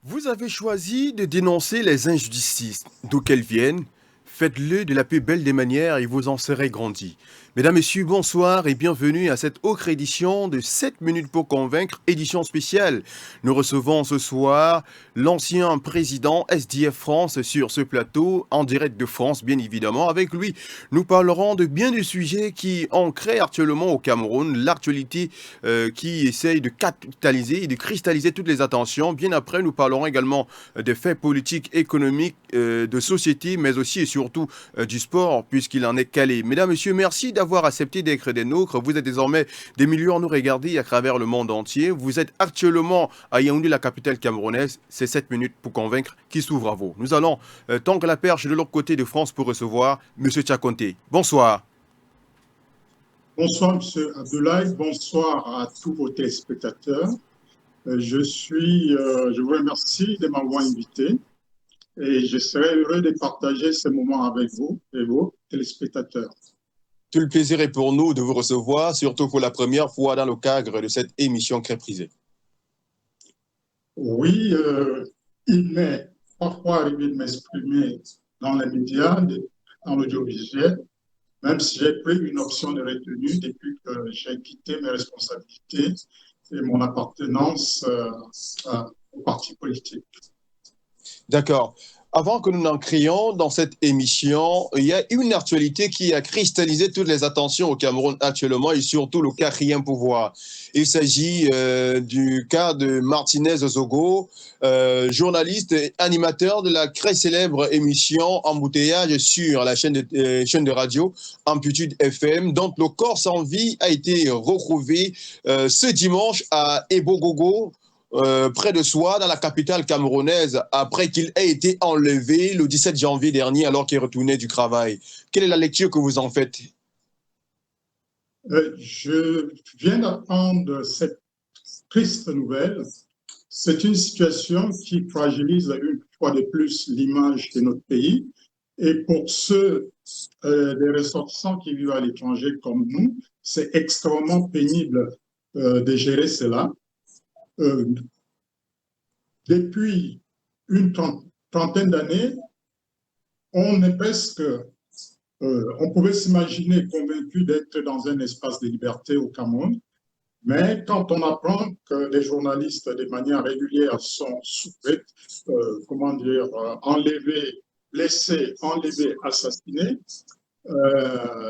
Vous avez choisi de dénoncer les injustices, d'où qu'elles viennent. Faites-le de la plus belle des manières et vous en serez grandi. Mesdames, Messieurs, bonsoir et bienvenue à cette autre édition de 7 minutes pour convaincre, édition spéciale. Nous recevons ce soir l'ancien président SDF France sur ce plateau, en direct de France, bien évidemment. Avec lui, nous parlerons de bien des sujets qui ancrent actuellement au Cameroun, l'actualité qui essaye de capitaliser et de cristalliser toutes les attentions. Bien après, nous parlerons également des faits politiques, économiques, de société, mais aussi et surtout du sport, puisqu'il en est calé. Mesdames, Messieurs, merci d'avoir accepté d'être des nôtres. Vous êtes désormais des millions à nous regarder à travers le monde entier. Vous êtes actuellement à Yaoundé, la capitale camerounaise. C'est 7 minutes pour convaincre qui s'ouvre à vous. Nous allons tendre la perche de l'autre côté de France pour recevoir M. Tchakonté. Bonsoir. Bonsoir, Monsieur Abdoulaye. Bonsoir à tous vos téléspectateurs. Je vous remercie de m'avoir invité et je serai heureux de partager ce moment avec vous et vos téléspectateurs. Tout le plaisir est pour nous de vous recevoir, surtout pour la première fois dans le cadre de cette émission très prisée. Oui, il m'est parfois arrivé de m'exprimer dans les médias, dans l'audiovisuel, même si j'ai pris une option de retenue depuis que j'ai quitté mes responsabilités et mon appartenance au parti politique. D'accord. Avant que nous n'entrions dans cette émission, il y a une actualité qui a cristallisé toutes les attentions au Cameroun actuellement et surtout le quatrième pouvoir. Il s'agit du cas de Martinez Zogo, journaliste et animateur de la très célèbre émission Embouteillage sur la chaîne de radio Amplitude FM, dont le corps sans vie a été retrouvé ce dimanche à Ebogogo, près de soi, dans la capitale camerounaise, après qu'il ait été enlevé le 17 janvier dernier alors qu'il retournait du travail. Quelle est la lecture que vous en faites? Je viens d'apprendre cette triste nouvelle. C'est une situation qui fragilise une fois de plus l'image de notre pays. Et pour ceux des ressortissants qui vivent à l'étranger comme nous, c'est extrêmement pénible de gérer cela. Depuis une trentaine d'années, on est presque, on pouvait s'imaginer convaincu d'être dans un espace de liberté au Cameroun, mais quand on apprend que les journalistes, de manière régulière, sont enlevés, blessés, enlevés, assassinés,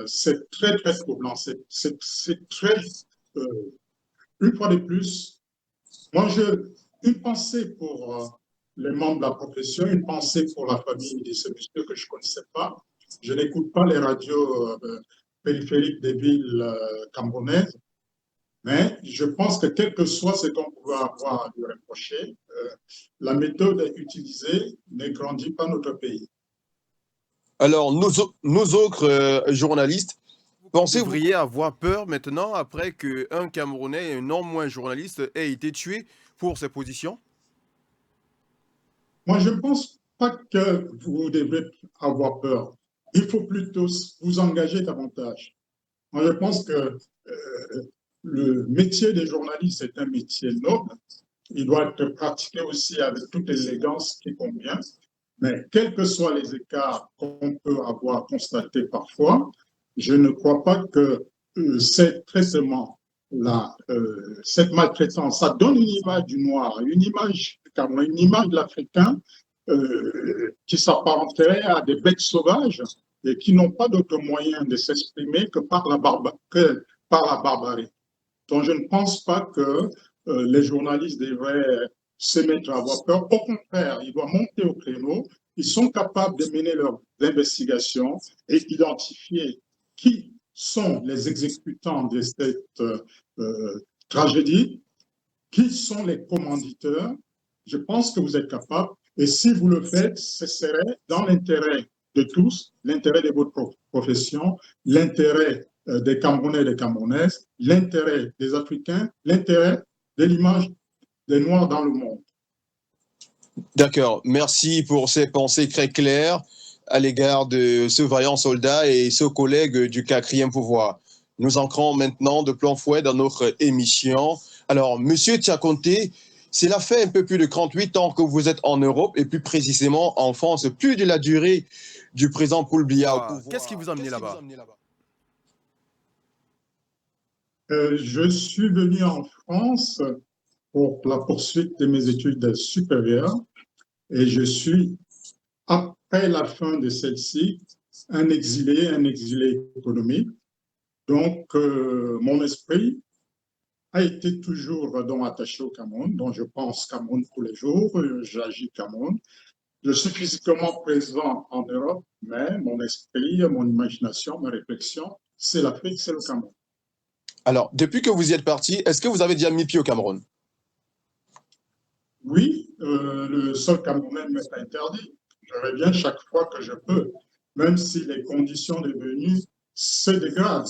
c'est très, très troublant. C'est très, une fois de plus, moi, une pensée pour les membres de la profession, une pensée pour la famille de ce monsieur que je ne connaissais pas. Je n'écoute pas les radios périphériques des villes camerounaises, mais je pense que quel que soit ce qu'on pouvait avoir à lui reprocher, la méthode utilisée ne grandit pas notre pays. Alors, nous autres journalistes, pensez-vous devriez avoir peur maintenant après qu'un Camerounais, un non moins journaliste, ait été tué pour ses positions? Moi, je ne pense pas que vous devez avoir peur. Il faut plutôt vous engager davantage. Moi, je pense que le métier des journalistes est un métier noble. Il doit être pratiqué aussi avec toute l'élégance qui convient. Mais quels que soient les écarts qu'on peut avoir constatés parfois, je ne crois pas que ces traitements, cette maltraitance, ça donne une image du noir, une image de l'Africain qui s'apparenterait à des bêtes sauvages et qui n'ont pas d'autre moyen de s'exprimer que par la barbarie. Donc, je ne pense pas que les journalistes devraient se mettre à avoir peur. Au contraire, ils doivent monter au créneau. Ils sont capables de mener leurs investigations et identifier qui sont les exécutants de cette tragédie, qui sont les commanditeurs. Je pense que vous êtes capables. Et si vous le faites, ce serait dans l'intérêt de tous, l'intérêt de votre profession, l'intérêt des Camerounais et des Camerounaises, l'intérêt des Africains, l'intérêt de l'image des Noirs dans le monde. D'accord. Merci pour ces pensées très claires à l'égard de ce vaillant soldat et ce collègue du quatrième pouvoir. Nous entrons maintenant de plein fouet dans notre émission. Alors, Monsieur Tchakonté, Cela fait un peu plus de 38 ans que vous êtes en Europe et plus précisément en France, plus de la durée du président Paul Biya au pouvoir. Qu'est-ce qui vous a amené là-bas? Je suis venu en France pour la poursuite de mes études supérieures et je suis, après la fin de celle-ci, un exilé économique. Donc, mon esprit a été toujours donc attaché au Cameroun, dont je pense Cameroun tous les jours, j'agis Cameroun. Je suis physiquement présent en Europe, mais mon esprit, mon imagination, ma réflexion, c'est l'Afrique, c'est le Cameroun. Alors, depuis que vous y êtes parti, est-ce que vous avez déjà mis pied au Cameroun? Oui, le sol camerounais m'est interdit. Je reviens chaque fois que je peux, même si les conditions de venue se dégradent.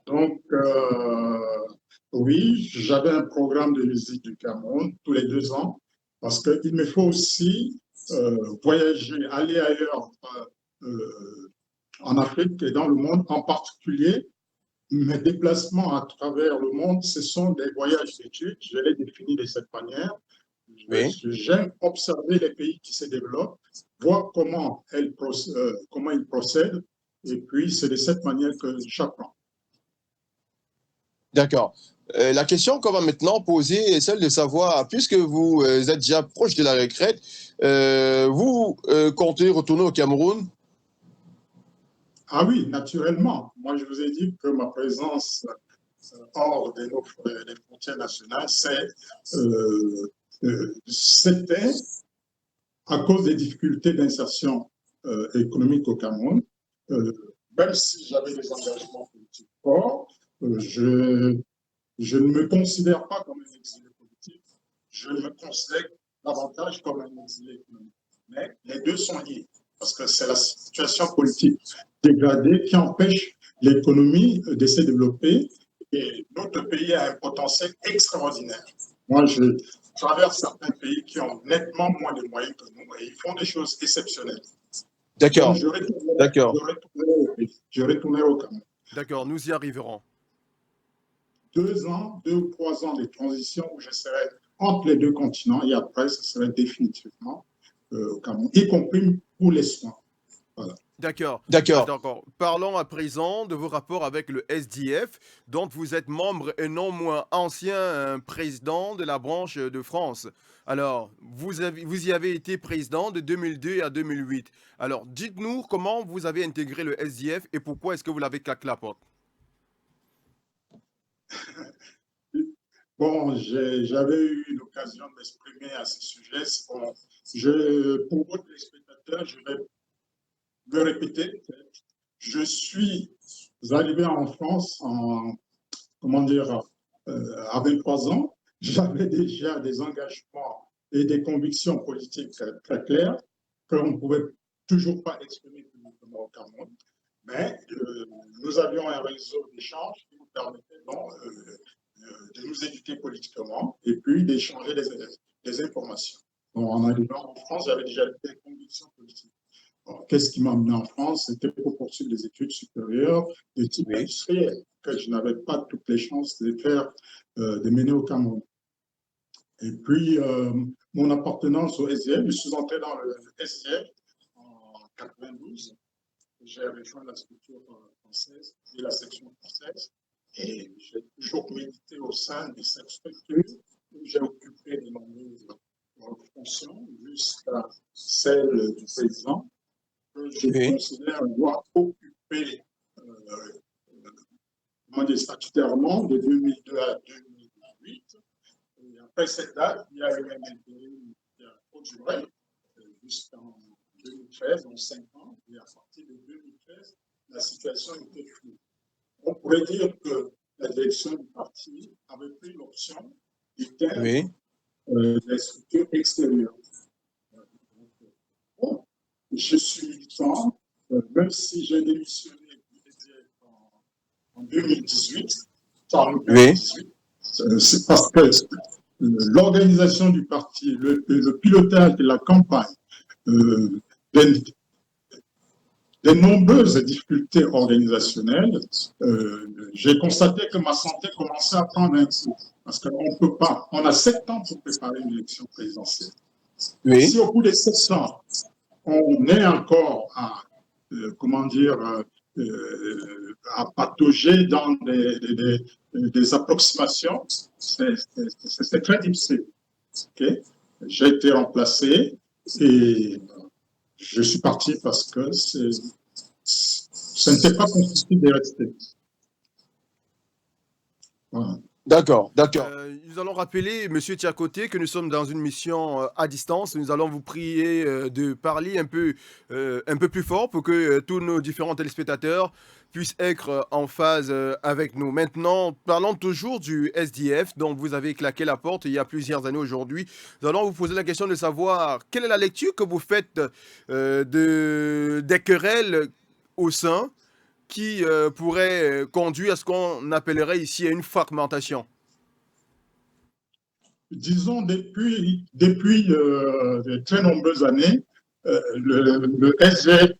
Donc, oui, j'avais un programme de visite du Cameroun tous les 2 ans parce qu'il me faut aussi voyager, aller ailleurs en Afrique et dans le monde, en particulier. Mes déplacements à travers le monde, ce sont des voyages d'études. Je les définis de cette manière. Oui. J'aime observer les pays qui se développent, voir comment ils procèdent, et puis c'est de cette manière que j'apprends. D'accord. La question qu'on va maintenant poser est celle de savoir, puisque vous êtes déjà proche de la retraite, vous comptez retourner au Cameroun? Ah oui, naturellement. Moi, je vous ai dit que ma présence hors des frontières nationales, c'était à cause des difficultés d'insertion économique au Cameroun. Euh, Même si j'avais des engagements politiques forts, je ne me considère pas comme un exilé politique, je me considère davantage comme un exilé économique. Mais les deux sont liés, parce que c'est la situation politique dégradée qui empêche l'économie de se développer et notre pays a un potentiel extraordinaire. Moi, je traverse certains pays qui ont nettement moins de moyens que nous et ils font des choses exceptionnelles. D'accord. Donc, D'accord. je retournerai au Cameroun. D'accord, nous y arriverons. 2 ou 3 ans de transition où je serai entre les deux continents et après, ce serait définitivement au Cameroun, y compris pour les soins. Voilà. D'accord. D'accord. D'accord. Parlons à présent de vos rapports avec le SDF, dont vous êtes membre et non moins ancien président de la branche de France. Alors, vous y avez été président de 2002 à 2008. Alors, dites-nous comment vous avez intégré le SDF et pourquoi est-ce que vous l'avez claqué la porte? Bon, j'avais eu l'occasion de m'exprimer à ce sujet. Bon, pour votre téléspectateur, je vais me répéter. Je suis arrivé en France comment dire, à 23 ans. J'avais déjà des engagements et des convictions politiques très claires qu'on ne pouvait toujours pas exprimer publiquement au Cameroun. Mais nous avions un réseau d'échange qui nous permettait donc, de nous éduquer politiquement et puis d'échanger des informations. Donc, en arrivant en France, j'avais déjà des convictions politiques. Qu'est-ce qui m'a amené en France? C'était pour poursuivre des études supérieures de type industriel, que je n'avais pas toutes les chances de faire, de mener au Cameroun. Et puis, mon appartenance au SDF, je suis entré dans le SDF en 92. J'ai rejoint la structure française et la section française. Et j'ai toujours milité au sein de cette structure où j'ai occupé de nombreuses fonctions jusqu'à celle du président, que je considère avoir occupé statutairement de 2002 à 2018. Et après cette date, il y a eu un intérim qui a duré jusqu'en 2013, en 5 ans, et à partir de 2013, la situation était floue. On pourrait dire que la direction du parti avait pris l'option d'éteindre les structures extérieures. Bon, je suis militant, même si j'ai démissionné en 2018, c'est parce que l'organisation du parti, le pilotage de la campagne, de nombreuses difficultés organisationnelles, j'ai constaté que ma santé commençait à prendre un coup. Parce qu'on ne peut pas. On a 7 ans pour préparer une élection présidentielle. Oui. Si au bout des 7 ans, on est encore à, comment dire, à patauger dans des approximations, c'est très difficile. Okay? J'ai été remplacé et je suis parti parce que ce n'était pas possible de rester. Voilà. D'accord, d'accord. Nous allons rappeler, Monsieur Tiakoté, que nous sommes dans une mission à distance. Nous allons vous prier de parler un peu plus fort pour que tous nos différents téléspectateurs puissent être en phase avec nous. Maintenant, parlons toujours du SDF, dont vous avez claqué la porte il y a plusieurs années aujourd'hui. Nous allons vous poser la question de savoir quelle est la lecture que vous faites des querelles au sein qui pourrait conduire à ce qu'on appellerait ici une fragmentation. Disons, depuis de très nombreuses années, le SGF,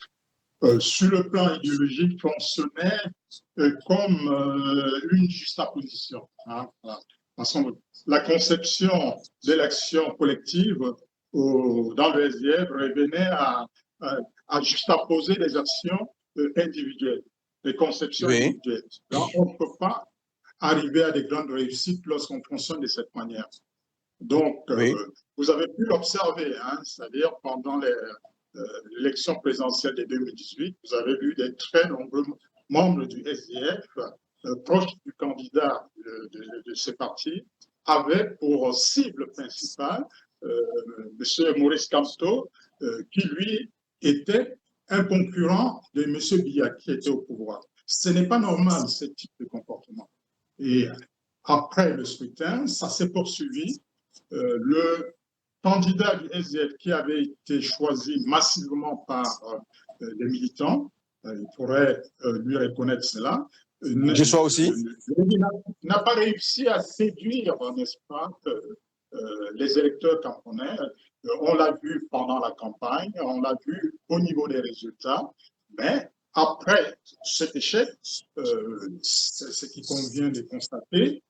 sur le plan idéologique, fonctionnait comme une juxtaposition. Hein, voilà. La conception de l'action collective dans le SDF revenait à juxtaposer les actions individuelles, les conceptions individuelles. Donc, on ne peut pas arriver à des grandes réussites lorsqu'on fonctionne de cette manière. Donc, vous avez pu l'observer, hein, c'est-à-dire pendant l'élection présidentielle de 2018, vous avez vu des très nombreux membres du SDF proches du candidat de ce parti avaient pour cible principale M. Maurice Kamto, qui lui était un concurrent de M. Biya, qui était au pouvoir. Ce n'est pas normal, ce type de comportement. Et après le scrutin, ça s'est poursuivi. Le candidat du SDF qui avait été choisi massivement par les militants, il pourrait lui reconnaître cela, n'a pas réussi à séduire, n'est-ce pas, les électeurs camerounais. On l'a vu pendant la campagne, on l'a vu au niveau des résultats, mais après cet échec, ce qui convient de constater,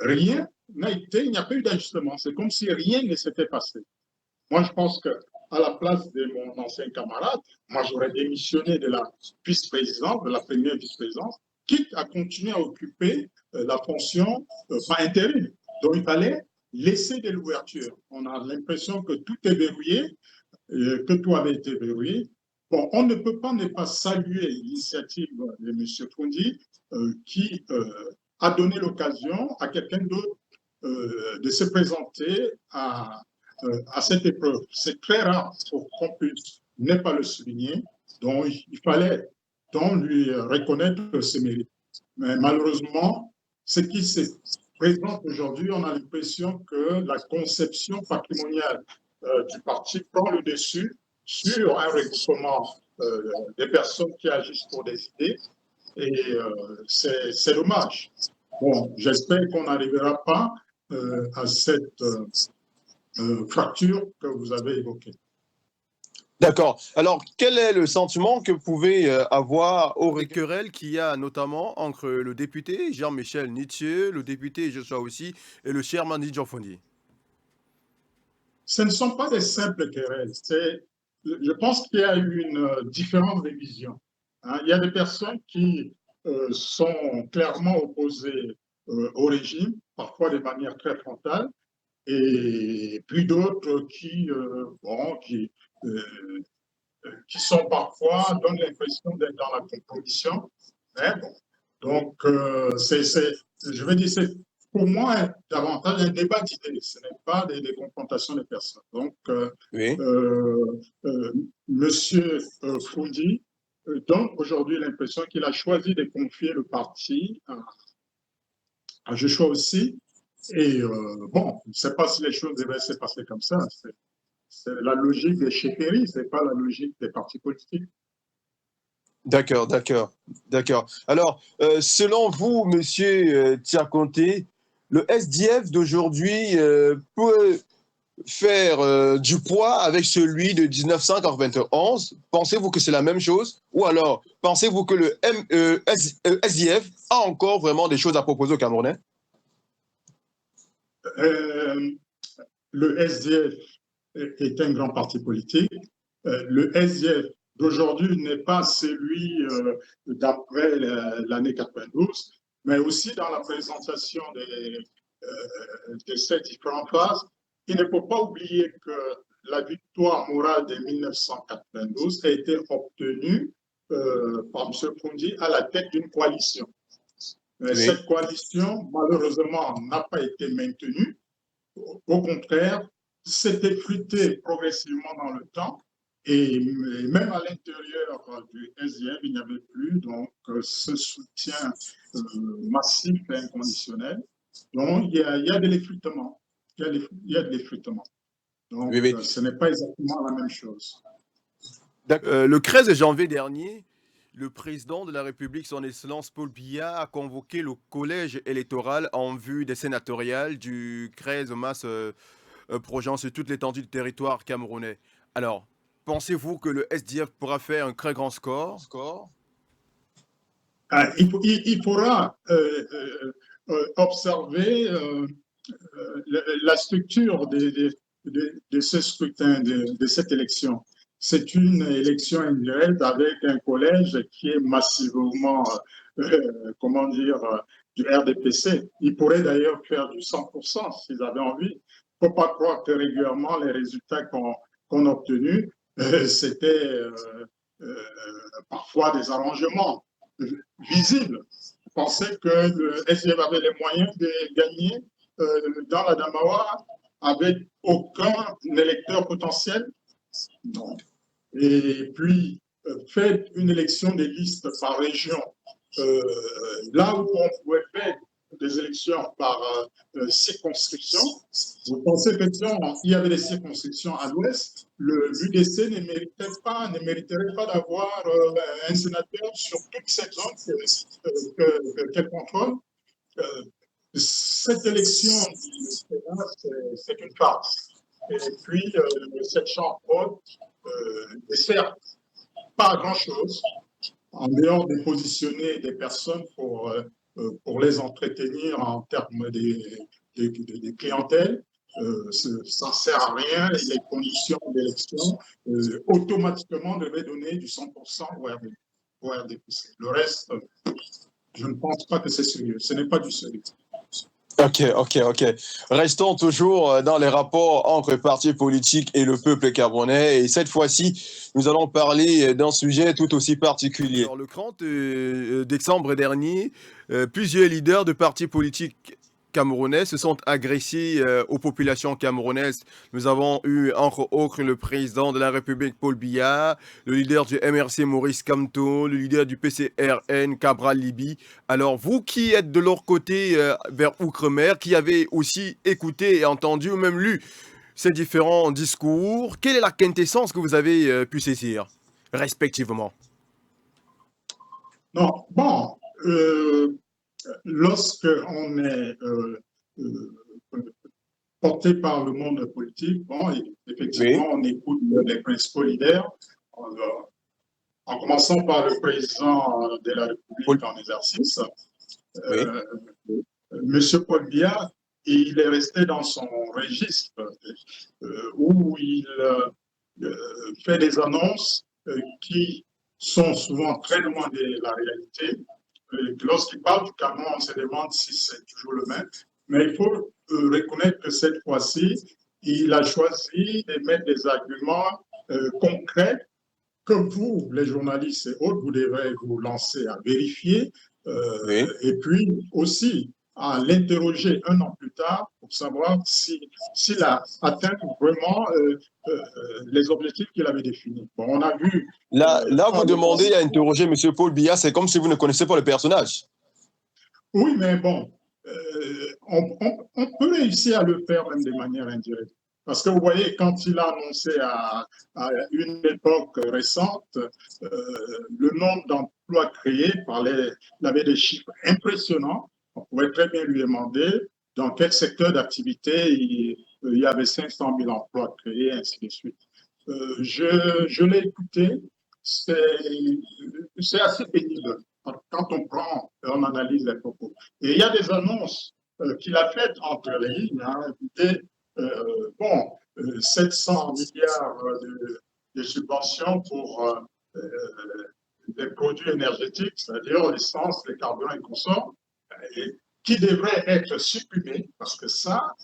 rien n'a été, il n'y a pas eu d'ajustement. C'est comme si rien ne s'était passé. Moi, je pense qu'à la place de mon ancien camarade, moi, j'aurais démissionné de la vice-présidence, de la première vice-présidence, quitte à continuer à occuper la fonction par intérim. Donc, il fallait laisser de l'ouverture. On a l'impression que tout est verrouillé, que tout avait été verrouillé. Bon, on ne peut pas ne pas saluer l'initiative de M. Fundi qui a donné l'occasion à quelqu'un d'autre de se présenter à cette épreuve. C'est très rare pour qu'on puisse ne pas le souligner. Donc, il fallait donc lui reconnaître ses mérites. Mais malheureusement, ce qui se présente aujourd'hui, on a l'impression que la conception patrimoniale du parti prend le dessus sur un regroupement des personnes qui agissent pour des idées. Et c'est dommage. Bon, j'espère qu'on n'arrivera pas à cette fracture que vous avez évoquée. D'accord. Alors, quel est le sentiment que vous pouvez avoir aux querelles qu'il y a notamment entre le député Jean-Michel Nietzsche, le député Joshua aussi, et le cher Mandi Djoffondi? Ce ne sont pas des simples querelles. Je pense qu'il y a eu une différence de vision. Hein. Il y a des personnes qui sont clairement opposées au régime, parfois de manière très frontale, et puis d'autres qui sont parfois, donnent l'impression d'être dans la compromission. Mais bon, donc, je veux dire, c'est pour moi davantage un débat d'idées, ce n'est pas des confrontations de personnes. Donc, Monsieur Fundi donne aujourd'hui l'impression qu'il a choisi de confier le parti à Joshua aussi. Et bon, je ne sais pas si les choses devaient se passer comme ça. C'est la logique des chefferies, ce n'est pas la logique des partis politiques. D'accord. Alors, selon vous, monsieur Tiakonté, le SDF d'aujourd'hui peut faire du poids avec celui de 1991? Pensez-vous que c'est la même chose? Ou alors, pensez-vous que le SDF a encore vraiment des choses à proposer aux Camerounais? euh, le SDF est un grand parti politique. Le SDF d'aujourd'hui n'est pas celui d'après l'année 92, mais aussi dans la présentation de ces différentes phases, il ne faut pas oublier que la victoire morale de 1992 a été obtenue par M. Kondi à la tête d'une coalition. Oui. Cette coalition, malheureusement, n'a pas été maintenue. Au contraire, s'est effrité progressivement dans le temps et même à l'intérieur du SDF, il n'y avait plus donc ce soutien massif et inconditionnel. Donc, il y a de l'effritement. Il y a de l'effritement. Donc, Oui, oui. ce n'est pas exactement la même chose. Le 13 janvier dernier, le président de la République, son Excellence Paul Biya, a convoqué le collège électoral en vue des sénatoriales du 13 mars projetant sur toute l'étendue du territoire camerounais. Alors, pensez-vous que le SDF pourra faire un très grand score? Il faudra observer la structure de ce scrutin, de cette élection. C'est une élection indirecte avec un collège qui est massivement, comment dire, du RDPC. Ils pourraient d'ailleurs faire du 100% s'ils avaient envie. Il ne faut pas croire que régulièrement les résultats qu'on a obtenus, c'était parfois des arrangements visibles. Je pensais que le SDF avait les moyens de gagner dans la Damawa avec aucun électeur potentiel. Non. Et puis, faites une élection des listes par région. Là où on pouvait faire des élections par circonscription, vous pensez que si il y avait des circonscriptions à l'ouest, le l'UDC ne mériterait pas d'avoir un sénateur sur toute cette zone qu'elle contrôle. Cette élection du Sénat, c'est une farce. Et puis, cette chambre haute ne sert pas à grand-chose, en dehors de positionner des personnes pour les entretenir en termes de clientèle. Ça ne sert à rien. Les conditions d'élection automatiquement devaient donner du 100% au RDPC. Le reste, je ne pense pas que c'est sérieux. Ce n'est pas du sérieux. Ok. Restons toujours dans les rapports entre partis politiques et le peuple camerounais. Et cette fois-ci, nous allons parler d'un sujet tout aussi particulier. Alors, le 30 décembre dernier, plusieurs leaders de partis politiques camerounais se sont agressés aux populations camerounaises. Nous avons eu entre autres le président de la République Paul Biya, le leader du MRC Maurice Kamto, le leader du PCRN Cabral Libi. Alors vous qui êtes de leur côté vers Outre-mer, qui avez aussi écouté et entendu ou même lu ces différents discours, quelle est la quintessence que vous avez pu saisir respectivement? Non, bon, lorsque on est porté par le monde politique, bon, effectivement, on écoute les principaux leaders, en commençant par le président de la République en exercice, Monsieur Paul Biya, il est resté dans son registre où il fait des annonces qui sont souvent très loin de la réalité. Lorsqu'il parle du Cameroun, on se demande si c'est toujours le même. Mais il faut reconnaître que cette fois-ci, il a choisi de mettre des arguments concrets que vous, les journalistes et autres, vous devrez vous lancer à vérifier. Et puis aussi à l'interroger un an plus tard pour savoir s'il a atteint vraiment les objectifs qu'il avait définis. Bon, on a vu... Là vous demandez à interroger M. Paul Biya, c'est comme si vous ne connaissez pas le personnage. Oui, mais bon, on peut réussir à le faire même de manière indirecte. Parce que vous voyez, quand il a annoncé à une époque récente le nombre d'emplois créés, il avait des chiffres impressionnants. On pourrait très bien lui demander dans quel secteur d'activité il y avait 500 000 emplois créés, ainsi de suite. Je l'ai écouté, c'est assez pénible quand on prend, on analyse les propos. Et il y a des annonces qu'il a faite entre les lignes. Hein, l'idée, 700 milliards de subventions pour les produits énergétiques, c'est-à-dire l'essence, les carburants et consorts, qui devraient être supprimés, parce que ça,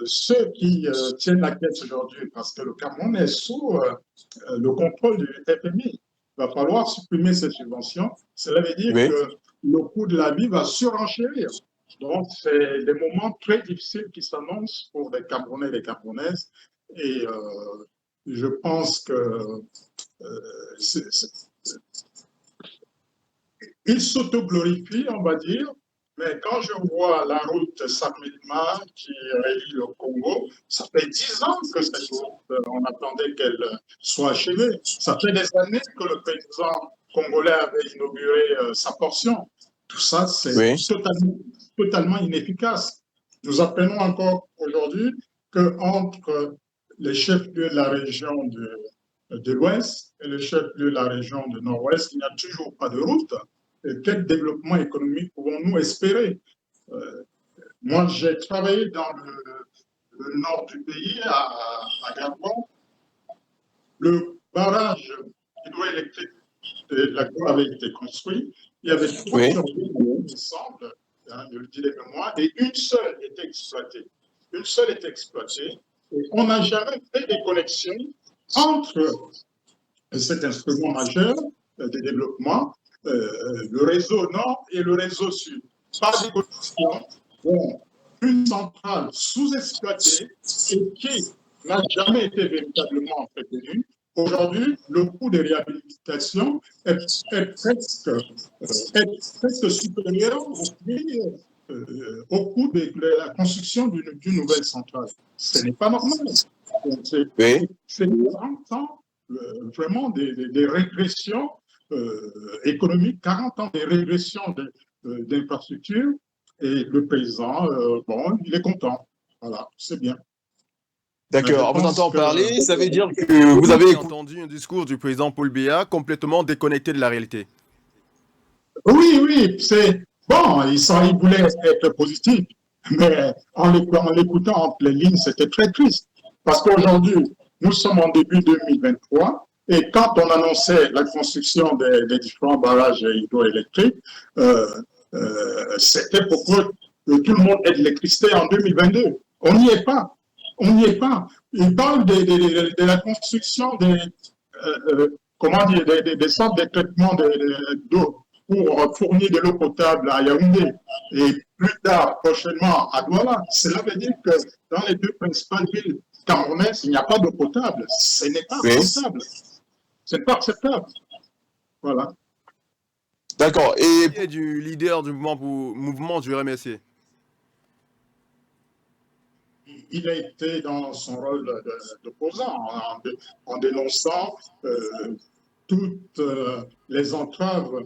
ceux qui tiennent la caisse aujourd'hui, parce que le Cameroun est sous le contrôle du FMI, il va falloir supprimer ces subventions. Cela veut dire Oui. que le coût de la vie va surenchérir. Donc, c'est des moments très difficiles qui s'annoncent pour les Camerounais et les Camerounaises. Et je pense que ils s'autoglorifient, on va dire, mais quand je vois la route Saint-Milma qui relie le Congo, ça fait 10 ans que cette route, on attendait qu'elle soit achevée. Ça fait des années que le président congolais avait inauguré sa portion. Tout ça, c'est Oui. totalement inefficace. Nous apprenons encore aujourd'hui qu'entre les chefs-lieux de la région de l'Ouest et les chefs-lieux de la région de Nord-Ouest, il n'y a toujours pas de route. Quel développement économique pouvons-nous espérer? Moi, j'ai travaillé dans le nord du pays, à Gabon. Le barrage hydroélectrique de la Cour avait été construit. Il y avait 3 Oui. turbines, il me semble, hein, je le dis de mémoire, et une seule était exploitée. Une seule était exploitée. Et on n'a jamais fait des connexions entre cet instrument majeur de développement, le réseau nord et le réseau sud. Par des connexions, une centrale sous-exploitée et qui n'a jamais été véritablement entretenue. Aujourd'hui, le coût de réhabilitation est presque supérieur au coût de la construction d'une nouvelle centrale. Ce n'est pas normal. Oui. C'est 40 ans vraiment des régressions économiques, 40 ans de régression d'infrastructures, et le président, il est content. Voilà, c'est bien. D'accord. En vous entendant Que... parler, ça veut dire que vous avez entendu un discours du président Paul Biya complètement déconnecté de la réalité. Oui, oui, c'est bon, il voulait être positif, mais en l'écoutant entre les lignes, c'était très triste. Parce qu'aujourd'hui, nous sommes en début 2023, et quand on annonçait la construction des différents barrages hydroélectriques, c'était pour que tout le monde ait de l'électricité en 2022. On n'y est pas. On n'y est pas. Il parle de la construction comment dire, des centres de traitement d'eau pour fournir de l'eau potable à Yaoundé et plus tard, prochainement, à Douala. Cela veut dire que dans les deux principales villes camerounaises, il n'y a pas d'eau potable. Ce n'est pas acceptable. Ce n'est pas acceptable. Voilà. D'accord. Et du leader du mouvement du RMSC. Il a été dans son rôle d'opposant en dénonçant toutes les entraves,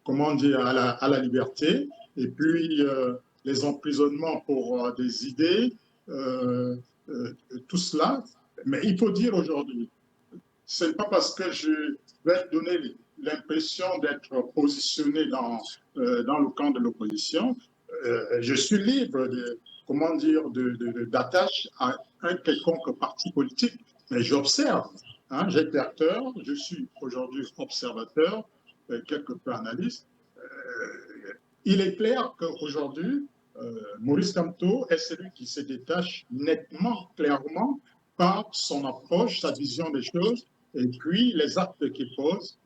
comment dire, à la liberté, et puis les emprisonnements pour des idées, tout cela. Mais il faut dire aujourd'hui, ce n'est pas parce que je vais donner l'impression d'être positionné dans le camp de l'opposition, je suis libre de, comment dire, d'attache à un quelconque parti politique, mais j'observe. Hein, j'étais acteur, je suis aujourd'hui observateur, quelque peu analyste. Il est clair qu'aujourd'hui, Maurice Kamto est celui qui se détache nettement, clairement, par son approche, sa vision des choses, et puis les actes qu'il pose.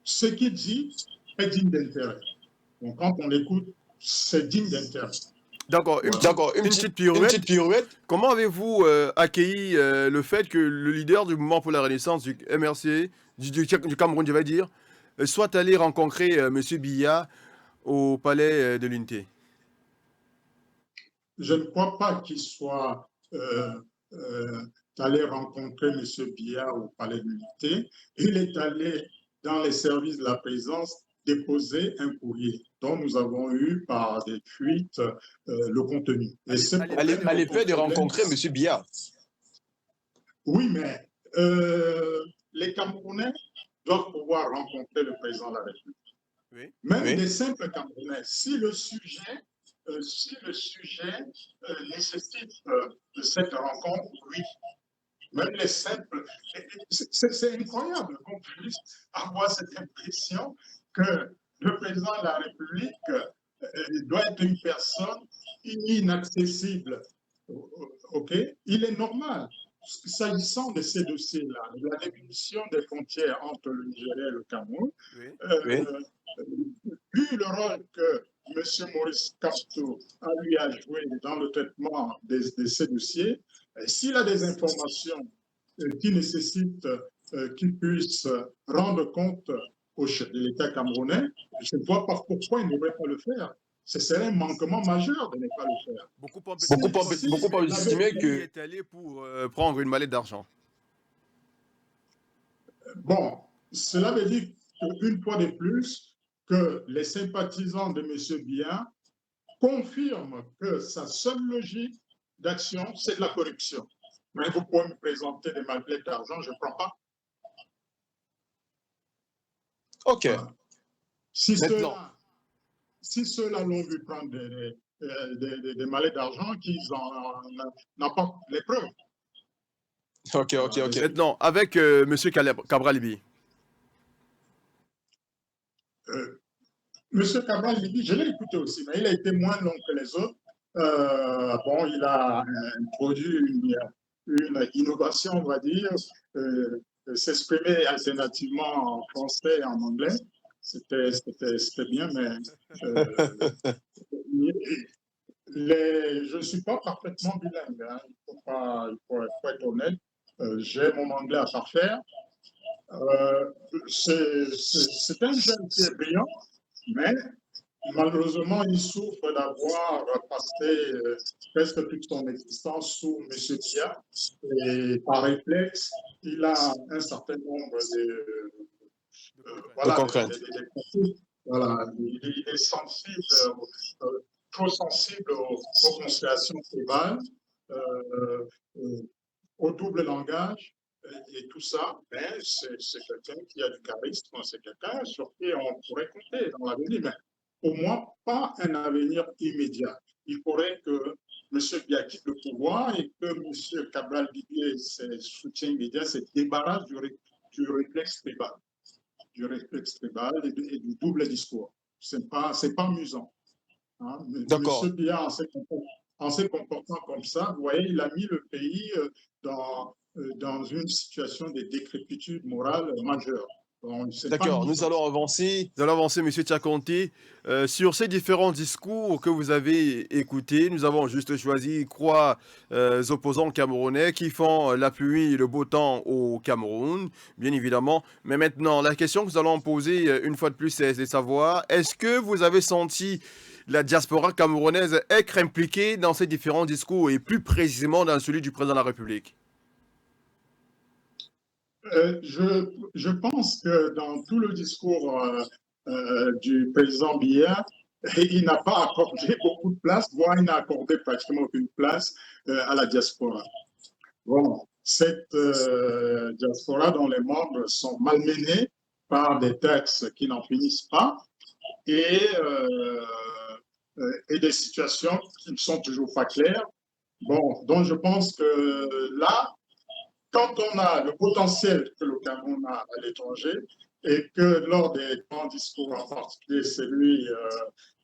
Ce qu'il dit est digne d'intérêt. Donc, quand on l'écoute, c'est digne d'intérêt. D'accord, une petite pirouette. Comment avez-vous accueilli le fait que le leader du mouvement pour la Renaissance du MRC, du Cameroun, je vais dire, soit allé rencontrer M. Biya au palais de l'Unité? Je ne crois pas qu'il soit allé rencontrer M. Biya au palais de l'Unité. Il est allé dans les services de la présidence déposer un courrier dont nous avons eu par des fuites le contenu. À l'effet de rencontrer M. Biya. Oui, mais les Camerounais doivent pouvoir rencontrer le président de la République. Oui. Même Oui. des simples Camerounais. Si le sujet nécessite cette rencontre, oui. Même les simples. C'est incroyable qu'on puisse avoir cette impression que le président de la République doit être une personne inaccessible. OK? Il est normal. S'agissant de ces dossiers-là, la définition des frontières entre le Nigeria et le Cameroun, Oui. Oui. euh, vu le rôle que M. Maurice Kamto a joué dans le traitement de ces dossiers, s'il a des informations qui nécessitent qu'il puisse rendre compte au chef de l'État camerounais, je ne vois pas pourquoi il ne devrait pas le faire. Ce serait un manquement majeur de ne pas le faire. Beaucoup ont, Si, beaucoup ont, si Beaucoup ont il avait estimé il y que. est allé pour prendre une mallette d'argent. Bon, cela veut dire qu'une fois de plus, que les sympathisants de M. Biya confirment que sa seule logique d'action, c'est de la corruption. Mais vous pouvez me présenter des mallettes d'argent, je ne prends pas. Ok. Voilà. Si Maintenant. ceux-là l'ont vu prendre des mallettes d'argent, qu'ils n'ont pas les preuves. Ok. Maintenant, avec M. Cabral Libi. Monsieur Cabral Libi, je l'ai écouté aussi, mais il a été moins long que les autres. Bon, il a introduit une innovation, on va dire, s'exprimer alternativement en français et en anglais. C'était bien, mais je ne suis pas parfaitement bilingue. Hein. Il faut être honnête. J'ai mon anglais à parfaire. C'est un jeune qui est brillant, mais malheureusement, il souffre d'avoir passé presque toute son existence sous M. Biya. Et par réflexe, il a un certain nombre De voilà, contraintes. voilà, il est sensible, trop sensible aux constellations tribales, au double langage et tout ça. Mais c'est quelqu'un qui a du charisme, c'est quelqu'un sur qui on pourrait compter dans l'avenir. Mais au moins, pas un avenir immédiat. Il faudrait que M. Biya quitte le pouvoir et que M. Cabral Libi et ses soutiens immédiats se débarrassent du réflexe tribal. Du réflexe tribal et du double discours. C'est pas amusant. Hein. D'accord. M. Biya, en se comportant comme ça, vous voyez, il a mis le pays dans une situation de décrépitude morale majeure. D'accord, nous allons avancer. Nous allons avancer, M. Tchakonti. Sur ces différents discours que vous avez écoutés, nous avons juste choisi trois opposants camerounais qui font la pluie et le beau temps au Cameroun, bien évidemment. Mais maintenant, la question que nous allons poser une fois de plus, c'est de savoir, est-ce que vous avez senti la diaspora camerounaise être impliquée dans ces différents discours et plus précisément dans celui du président de la République? Je pense que dans tout le discours du président Biya, il n'a pas accordé beaucoup de place, voire il n'a accordé pratiquement aucune place à la diaspora. Bon, cette diaspora dont les membres sont malmenés par des taxes qui n'en finissent pas et des situations qui ne sont toujours pas claires. Bon, donc je pense que là, quand on a le potentiel que le Cameroun a à l'étranger et que lors des grands discours, en particulier celui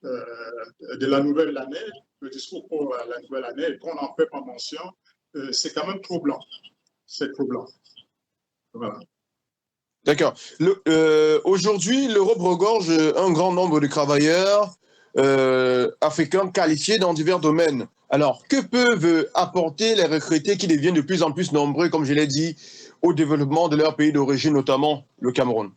de la nouvelle année, le discours pour la nouvelle année, et qu'on n'en fait pas mention, c'est quand même troublant. C'est troublant. Voilà. D'accord. Aujourd'hui, l'Europe regorge un grand nombre de travailleurs africains qualifiés dans divers domaines. Alors, que peuvent apporter les retraités qui deviennent de plus en plus nombreux, comme je l'ai dit, au développement de leur pays d'origine, notamment le Cameroun?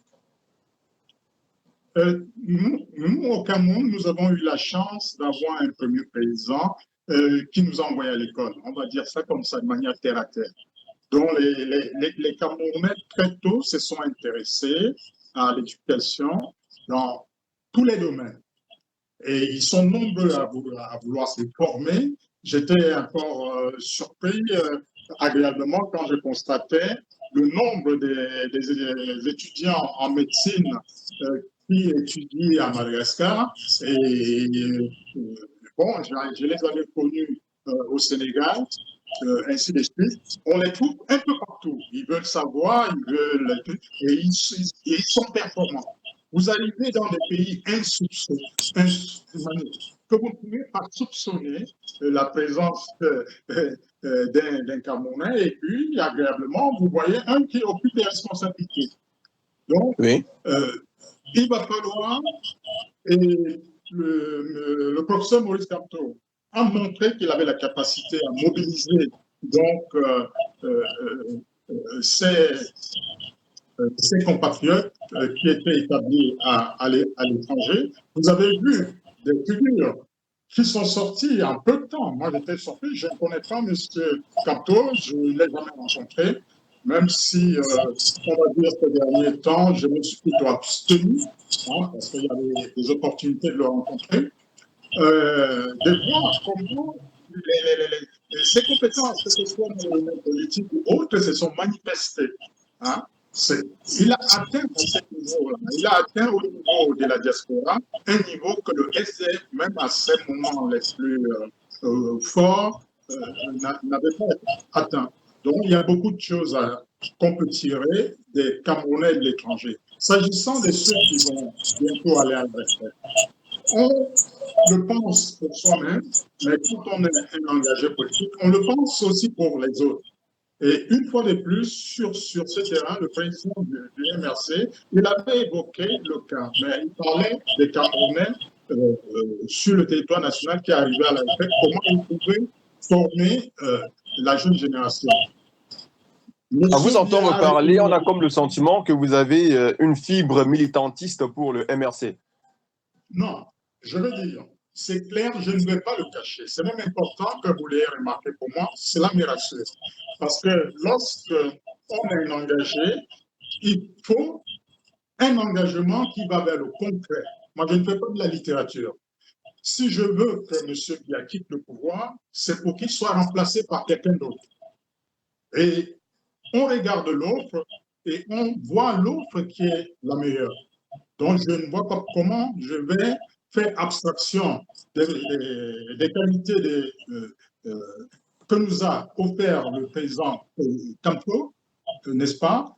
Nous, au Cameroun, nous avons eu la chance d'avoir un premier président qui nous a envoyés à l'école. On va dire ça comme ça, de manière terre à terre. Donc, les Camerounais, très tôt, se sont intéressés à l'éducation dans tous les domaines. Et ils sont nombreux à vouloir se former. J'étais encore surpris agréablement quand je constatais le nombre des étudiants en médecine qui étudient à Madagascar. Et bon, je les avais connus au Sénégal, ainsi de suite. On les trouve un peu partout. Ils veulent savoir, et ils sont performants. Vous arrivez dans des pays insoupçonnés, que vous ne pouvez pas soupçonner la présence d'un Camerounais, et puis, agréablement, vous voyez un qui occupe des responsabilités. Donc, Oui. il va falloir, et le professeur Maurice Kamto a montré qu'il avait la capacité à mobiliser donc ses compatriotes qui étaient établis à l'étranger. Vous avez vu des figures qui sont sorties en peu de temps. Moi, j'étais surpris, je ne connais pas M. Kamto, je ne l'ai jamais rencontré, même si, on va dire, ces derniers temps, je me suis plutôt abstenu, parce qu'il y avait des opportunités de le rencontrer, de voir comment ses compétences, que ce soit dans le domaine politique ou autre, se sont manifestées. Hein. Il a atteint à ce niveau-là, il a atteint au niveau de la diaspora un niveau que le SDF, même à ces moments les plus forts, n'avait pas atteint. Donc, il y a beaucoup de choses qu'on peut tirer des Camerounais de l'étranger. S'agissant de ceux qui vont bientôt aller à la retraite, on le pense pour soi-même, mais quand on est un engagé politique, on le pense aussi pour les autres. Et une fois de plus, sur ce terrain, le président du MRC, il avait évoqué le cas, mais il parlait des Camerounais sur le territoire national qui arrivaient à la retraite, comment ils pouvaient former la jeune génération. À vous entendre parler, on a comme le sentiment que vous avez une fibre militantiste pour le MRC. Non, je veux dire, c'est clair, je ne vais pas le cacher. C'est même important que vous l'ayez remarqué pour moi, cela me rassure. Parce que lorsqu'on est un engagé, il faut un engagement qui va vers le concret. Moi, je ne fais pas de la littérature. Si je veux que M. Biya quitte le pouvoir, c'est pour qu'il soit remplacé par quelqu'un d'autre. Et on regarde l'autre et on voit l'autre qui est la meilleure. Donc, je ne vois pas comment je vais faire abstraction des qualités que nous a offert le président Kamto, n'est-ce pas,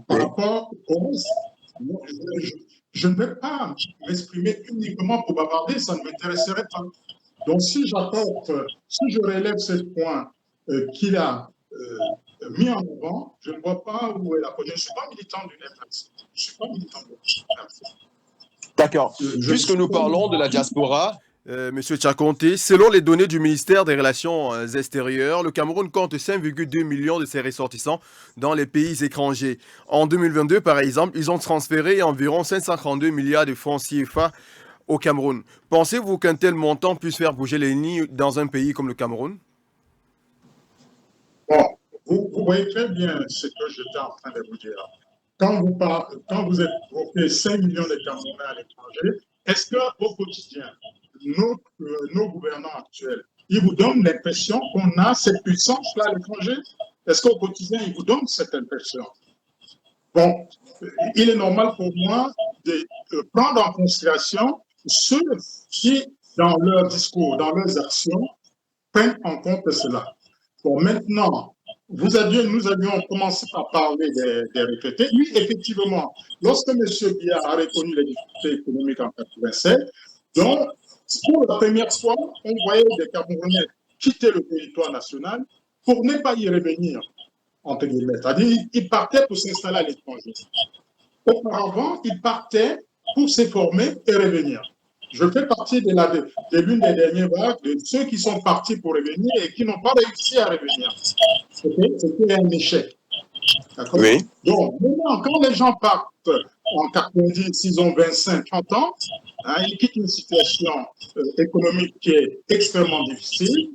par rapport au reste. Je ne vais pas m'exprimer uniquement pour bavarder, ça ne m'intéresserait pas. Donc, si je relève ce point qu'il a mis en avant, je ne vois pas où est la cause. Je ne suis pas militant du NFS. Je ne suis pas militant du NFS. D'accord. Puisque nous parlons de la diaspora, Monsieur Tchakonté, selon les données du ministère des Relations extérieures, le Cameroun compte 5,2 millions de ses ressortissants dans les pays étrangers. En 2022, par exemple, ils ont transféré environ 532 milliards de francs CFA au Cameroun. Pensez-vous qu'un tel montant puisse faire bouger les lignes dans un pays comme le Cameroun? Bon, vous voyez très bien ce que j'étais en train de vous dire. Quand vous évoquez 5 millions de Camerounais à l'étranger, est-ce qu'au quotidien, nos gouvernants actuels, ils vous donnent l'impression qu'on a cette puissance-là à l'étranger? Est-ce qu'au quotidien, ils vous donnent cette impression? Bon, il est normal pour moi de prendre en considération ceux qui, dans leurs discours, dans leurs actions, prennent en compte cela. Bon, maintenant, nous avions commencé par parler des retraités. Oui, effectivement, lorsque M. Biya a reconnu les difficultés économiques en 1987, donc, pour la première fois, on voyait des Camerounais quitter le territoire national pour ne pas y revenir, entre guillemets. C'est-à-dire, ils partaient pour s'installer à l'étranger. Auparavant, ils partaient pour se former et revenir. Je fais partie de l'une des dernières vagues de ceux qui sont partis pour revenir et qui n'ont pas réussi à revenir. C'était un échec. D'accord? oui. Donc, maintenant, quand les gens partent en 90, ils ont 25, 30 ans, ils quittent une situation économique qui est extrêmement difficile.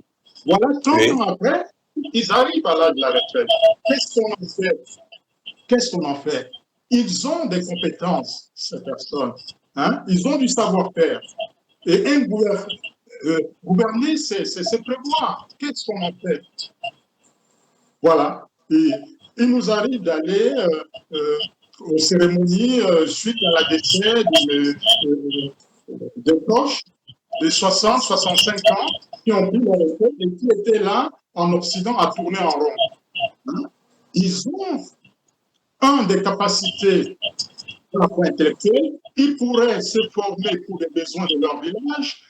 Voilà, 30 ans après, ils arrivent à l'âge de la retraite. Qu'est-ce qu'on en fait? Qu'est-ce qu'on en fait? Ils ont des compétences, ces personnes. Ils ont du savoir-faire. Et gouverner, c'est prévoir. Qu'est-ce qu'on en fait? Voilà. Et il nous arrive d'aller aux cérémonies suite à la décès de coachs de 60, 65 ans qui ont pris leur retraite et qui étaient là en Occident à tourner en rond. Hein? Ils ont des capacités intellectuelles, ils pourraient se former pour les besoins de leur village,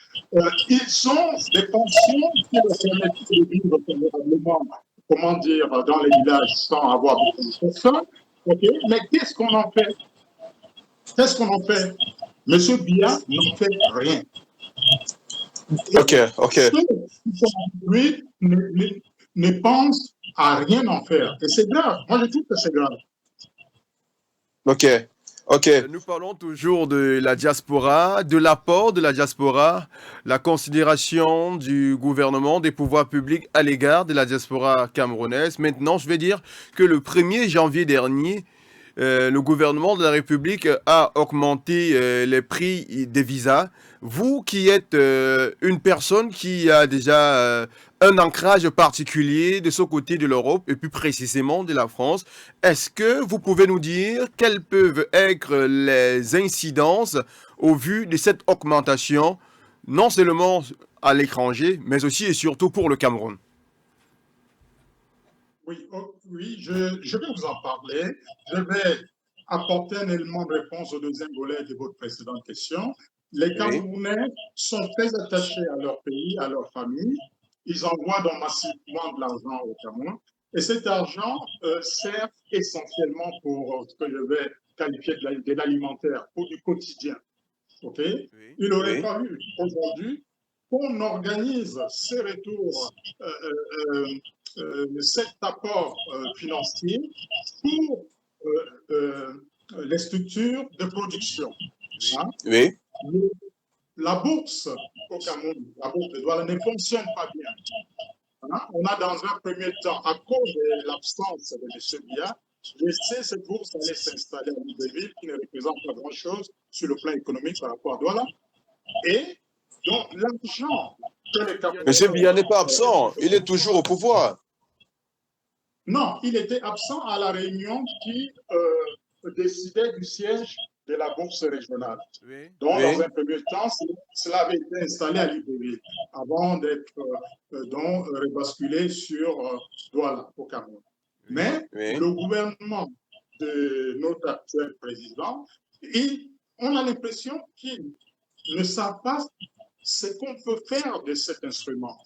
ils ont des pensions qui leur permettent de vivre convenablement, comment dire, dans les villages sans avoir beaucoup de personnes. Okay? Mais qu'est-ce qu'on en fait? Qu'est-ce qu'on en fait? Monsieur Biya n'en fait rien. Ok, ok. Lui ne pense à rien en faire. Et c'est grave. Moi, je trouve que c'est grave. Ok, ok. Nous parlons toujours de la diaspora, de l'apport de la diaspora, la considération du gouvernement, des pouvoirs publics à l'égard de la diaspora camerounaise. Maintenant, je vais dire que le 1er janvier dernier, le gouvernement de la République a augmenté les prix des visas. Vous qui êtes une personne qui a déjà un ancrage particulier de ce côté de l'Europe et plus précisément de la France, est-ce que vous pouvez nous dire quelles peuvent être les incidences au vu de cette augmentation, non seulement à l'étranger, mais aussi et surtout pour le Cameroun? Oui, oui, je vais vous en parler. Je vais apporter un élément de réponse au deuxième volet de votre précédente question. Les Oui, Camerounais sont très attachés à leur pays, à leur famille. Ils envoient donc massivement de l'argent au Cameroun. Et cet argent sert essentiellement pour ce que je vais qualifier de l'alimentaire, pour du quotidien. Okay? Oui, Il n'aurait oui, pas eu aujourd'hui qu'on organise ces retours, cet apport financier pour les structures de production. oui, Hein? oui, La bourse au Cameroun, la bourse de Douala ne fonctionne pas bien. Hein? On a dans un premier temps, à cause de l'absence de M. Biya, laissé cette bourse aller s'installer à Libreville, qui ne représente pas grand-chose sur le plan économique par rapport à Douala. Et donc, l'argent que les Monsieur Camerounais Biya n'est pas absent, il est toujours au pouvoir. non, il était absent à la réunion qui décidait du siège de la bourse régionale. oui, Donc, dans Oui, un premier temps, cela avait été installé à Libreville avant d'être rebasculé sur Douala, au Cameroun. oui. Mais oui. le gouvernement de notre actuel président, on a l'impression qu'ils ne savent pas ce qu'on peut faire de cet instrument.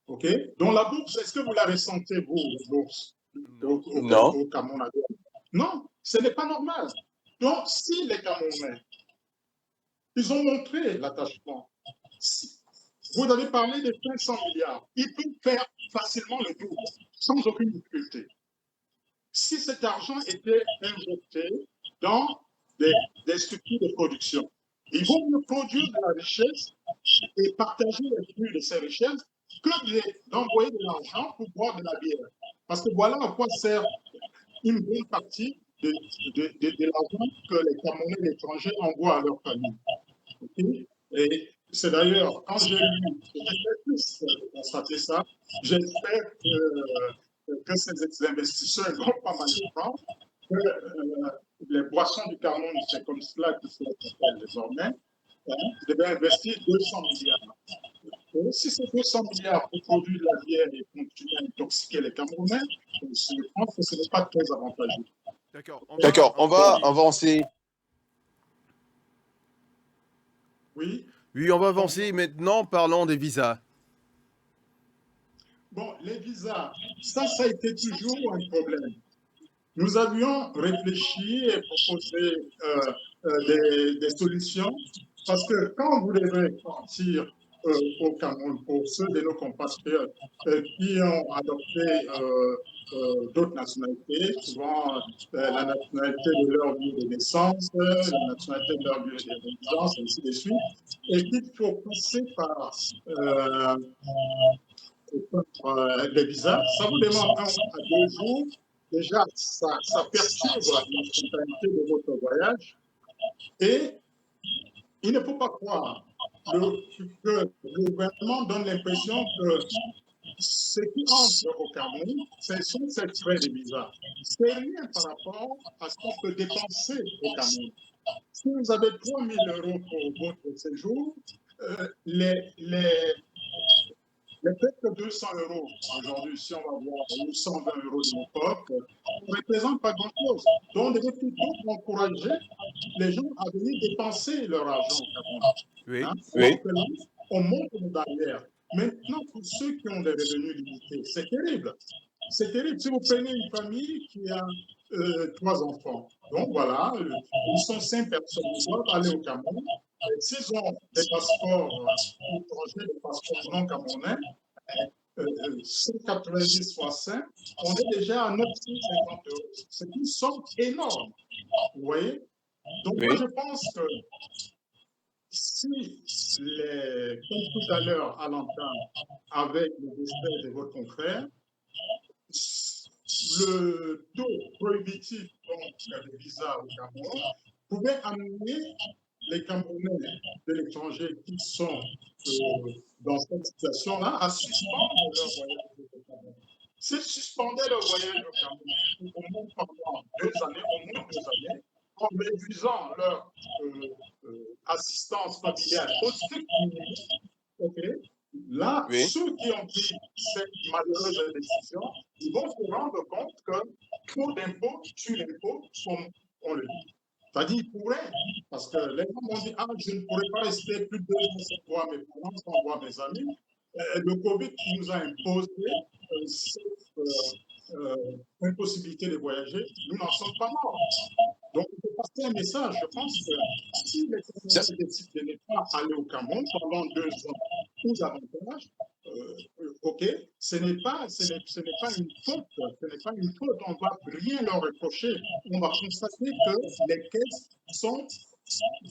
OK? Donc la bourse, est-ce que vous la ressentez, vous, la bourse, Non. Non. au Cameroun? Non, ce n'est pas normal. Donc, si les Camerounais, ils ont montré l'attachement, vous avez parlé de 500 milliards, ils peuvent faire facilement le double, sans aucune difficulté. Si cet argent était injecté dans des structures de production, ils vont mieux produire de la richesse et partager les flux de ces richesses que d'envoyer de l'argent pour boire de la bière. Parce que voilà à quoi sert une bonne partie de l'argent que les Camerounais et l'étranger envoient à leur famille. Okay? Et c'est d'ailleurs, quand j'ai lu, j'ai plus constaté ça, j'espère que ces investisseurs ne vont pas mal prendre, que les boissons du Cameroun, c'est comme cela qu'il faut faire désormais, hein, devaient investir 200 milliards. Et si c'est 200 milliards pour produire de la bière et continuer à intoxiquer les Camerounais, je pense que ce n'est pas très avantageux. D'accord. D'accord, on va Avancer. avancer. Oui. Oui, on va Bon, avancer maintenant. Parlons des visas. bon, les visas, ça a été toujours un problème. Nous avions réfléchi et proposé des solutions parce que quand vous devez partir au Cameroun, pour ceux de nos compatriotes qui ont adopté d'autres nationalités, souvent la nationalité de leur lieu de naissance, la nationalité de leur lieu de résidence, ainsi de suite, et qu'il faut passer par les visas, ça vous demande 1 à 2 jours. Déjà, ça perturbe la spontanéité de votre voyage. Et il ne faut pas croire que le gouvernement donne l'impression que ce qui entre au Cameroun, ce sont ces frais de visa. C'est rien par rapport à ce qu'on peut dépenser au Cameroun. Si vous avez 3 000 euros pour votre séjour, les peut-être 200 euros aujourd'hui, si on va voir, ou 120 euros de mon pote, ne représentent pas grand-chose. Donc, on devait plutôt encourager les gens à venir dépenser leur argent au Cameroun. Oui. Hein? Oui. Donc, là, on monte une barrière. Maintenant, pour ceux qui ont des revenus limités, c'est terrible. C'est terrible. Si vous prenez une famille qui a 3 enfants, donc voilà, ils sont 5 personnes, ils doivent aller au Cameroun. S'ils ont des passeports étrangers, des passeports non camerounais, 190 fois 5, on est déjà à 950 euros. C'est une somme énorme. Vous voyez? Donc, moi, Oui. je pense que si, comme tout à l'heure à l'entame, avec le décès de votre confrère, le taux prohibitif donc, des visas au Cameroun pouvait amener les Camerounais de l'étranger qui sont dans cette situation-là à suspendre leur voyage au Cameroun. S'ils suspendaient leur voyage au Cameroun au moins pendant 2 années, au moins 2 années, en réduisant leur assistance familiale au strict minimum, okay, là, Oui. ceux qui ont pris cette malheureuse décision, ils vont se rendre compte que trop d'impôts tue l'impôt, comme on le dit. C'est-à-dire, ils pourraient, parce que les gens m'ont dit, ah, je ne pourrais pas rester plus de 2 ans sans voir mes parents, sans voir mes amis. Le Covid nous a imposé cette impossibilité de voyager, nous n'en sommes pas morts. Donc, il faut passer un message. Je pense que si les Camerounais décident de ne pas aller au Cameroun pendant 2 ans ou davantage, OK, ce n'est pas une faute. Ce n'est pas une faute. On ne va rien leur reprocher. On va constater que les caisses sont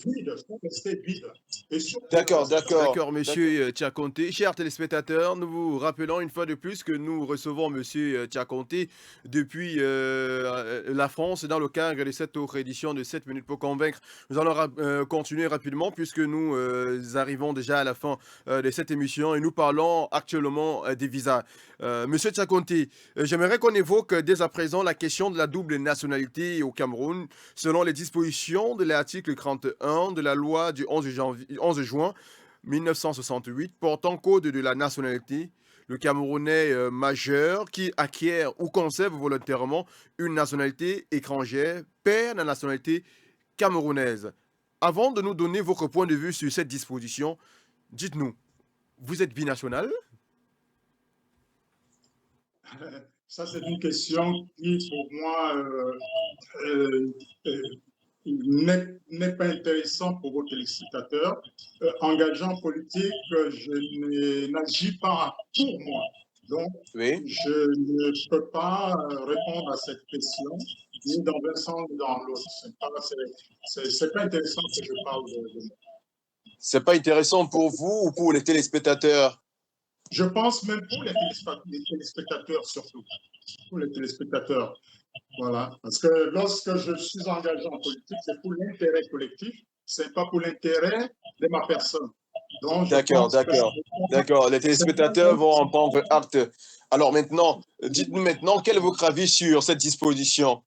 vides, sont restées vides. Et surtout, D'accord, d'accord. D'accord, monsieur Tchakonté. Chers téléspectateurs, nous vous rappelons une fois de plus que nous recevons monsieur Tchakonté depuis la France dans le cadre de cette autre édition de 7 minutes pour convaincre. Nous allons continuer rapidement puisque nous arrivons déjà à la fin de cette émission et nous parlons actuellement des visas. Monsieur Tchakonté, j'aimerais qu'on évoque dès à présent la question de la double nationalité au Cameroun selon les dispositions de l'article 31 de la loi du 11 juin 1968 portant code de la nationalité. Le Camerounais majeur qui acquiert ou conserve volontairement une nationalité étrangère perd la nationalité camerounaise. Avant de nous donner votre point de vue sur cette disposition, dites-nous, vous êtes binational? Ça, c'est une question qui, pour moi, euh, euh, n'est pas intéressant pour vos téléspectateurs. Engageant politique, je n'agis pas pour moi. Donc, Oui. je ne peux pas répondre à cette question, ni dans un sens ni dans l'autre. C'est pas intéressant que je parle de moi. C'est pas intéressant pour vous ou pour les téléspectateurs? Je pense même pour les téléspectateurs surtout. Pour les téléspectateurs. Voilà. Parce que lorsque je suis engagé en politique, c'est pour l'intérêt collectif, c'est pas pour l'intérêt de ma personne. Donc, je D'accord, pense que d'accord, d'accord. Les téléspectateurs vont en prendre acte. Alors maintenant, dites-nous maintenant, quel est votre avis sur cette disposition?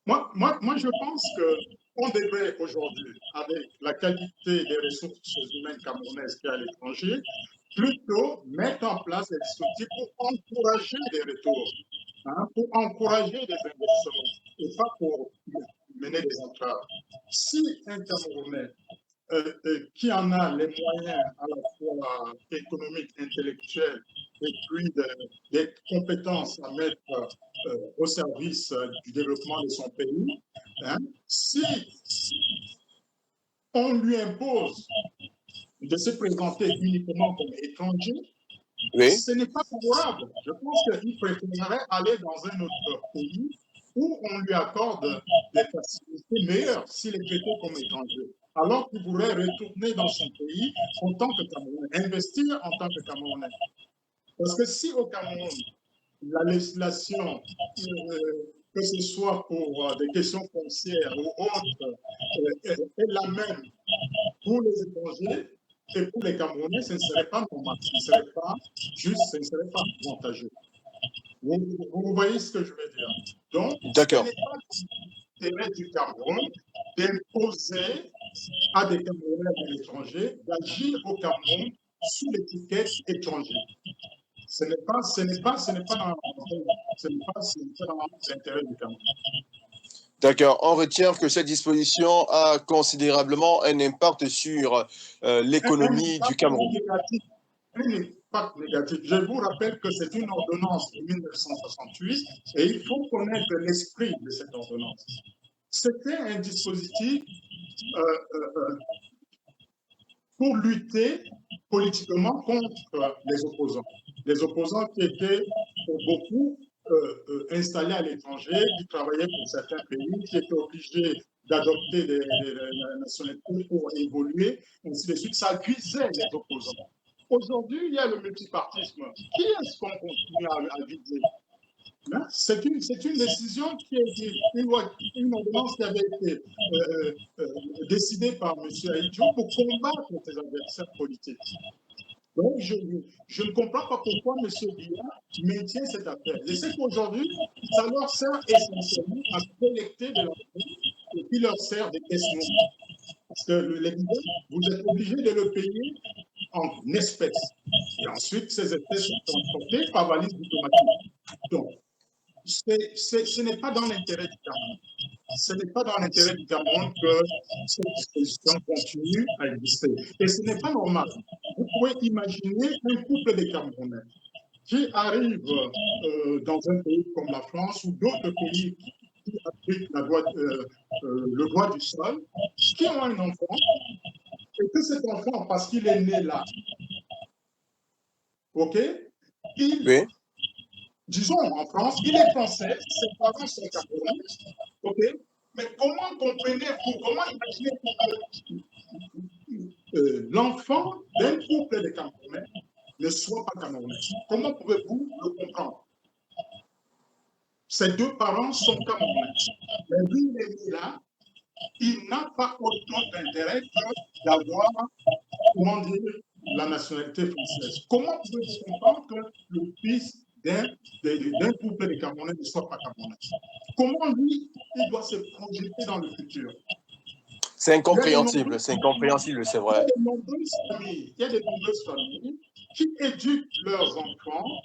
moi, je pense qu'on devrait aujourd'hui, avec la qualité des ressources humaines camerounaises qu'il y a à l'étranger, plutôt mettre en place des dispositifs pour encourager des retours, hein, pour encourager des investissements et pas pour mener des entraves. Si un Camerounais qui en a les moyens à la fois économiques, intellectuels et puis des compétences à mettre au service du développement de son pays, hein, si on lui impose de se présenter uniquement comme étranger, Oui. ce n'est pas favorable. Je pense qu'il préférerait aller dans un autre pays où on lui accorde des facilités meilleures s'il est traité comme étranger. Alors qu'il pourrait retourner dans son pays en tant que Camerounais, investir en tant que Camerounais. Parce que si au Cameroun, la législation, que ce soit pour des questions foncières ou autres, est la même pour les étrangers, Et pour les Camerounais, ce ne serait pas normal, ce ne serait pas juste, ce ne serait pas avantageux. Vous voyez ce que je veux dire? Donc, ce D'accord. n'est pas l'intérêt du Cameroun d'imposer à des Camerounais de l'étranger d'agir au Cameroun sous l'étiquette étranger. Ce n'est pas dans l'intérêt du Cameroun. D'accord. On retient que cette disposition a considérablement un impact sur l'économie du Cameroun. Un impact négatif. Je vous rappelle que c'est une ordonnance de 1968 et il faut connaître l'esprit de cette ordonnance. C'était un dispositif pour lutter politiquement contre les opposants. Les opposants qui étaient pour beaucoup installés à l'étranger, qui travaillaient pour certains pays, qui étaient obligés d'adopter des nationalités pour évoluer, ainsi de suite. Ça visait les opposants. Aujourd'hui, il y a le multipartisme. Qui est-ce qu'on continue à viser? C'est une décision qui est une ordonnance qui avait été décidée par M. Aïdjo pour combattre ses adversaires politiques. Donc, je ne comprends pas pourquoi M. Biya maintient cette affaire. Je sais qu'aujourd'hui, ça leur sert essentiellement à collecter de l'argent et puis leur sert de caisse noire. Parce que les bidons, vous êtes obligé de le payer en espèces. Et ensuite, ces espèces sont transportées par valise diplomatique. Donc, ce n'est pas dans l'intérêt du Cameroun. Ce n'est pas dans l'intérêt du Cameroun que cette disposition continue à exister. Et ce n'est pas normal. Vous pouvez imaginer un couple de Camerounais qui arrive dans un pays comme la France ou d'autres pays qui appliquent le droit du sol, qui ont un enfant, et que cet enfant, parce qu'il est né là, ok, Oui. disons en France, il est français, ses parents sont camerounais, ok, mais comment comprenez-vous, comment imaginez-vous que l'enfant d'un couple de Camerounais ne soit pas camerounais? Comment pouvez-vous le comprendre? Ces deux parents sont camerounais. Mais lui, il est né là, il n'a pas autant d'intérêt que d'avoir, comment dire, la nationalité française. Comment pouvez-vous comprendre que le fils d'un couple de Camerounais ne soit pas camerounais? Comment lui, il doit se projeter dans le futur? C'est incompréhensible, c'est vrai. Il y a de nombreuses familles qui éduquent leurs enfants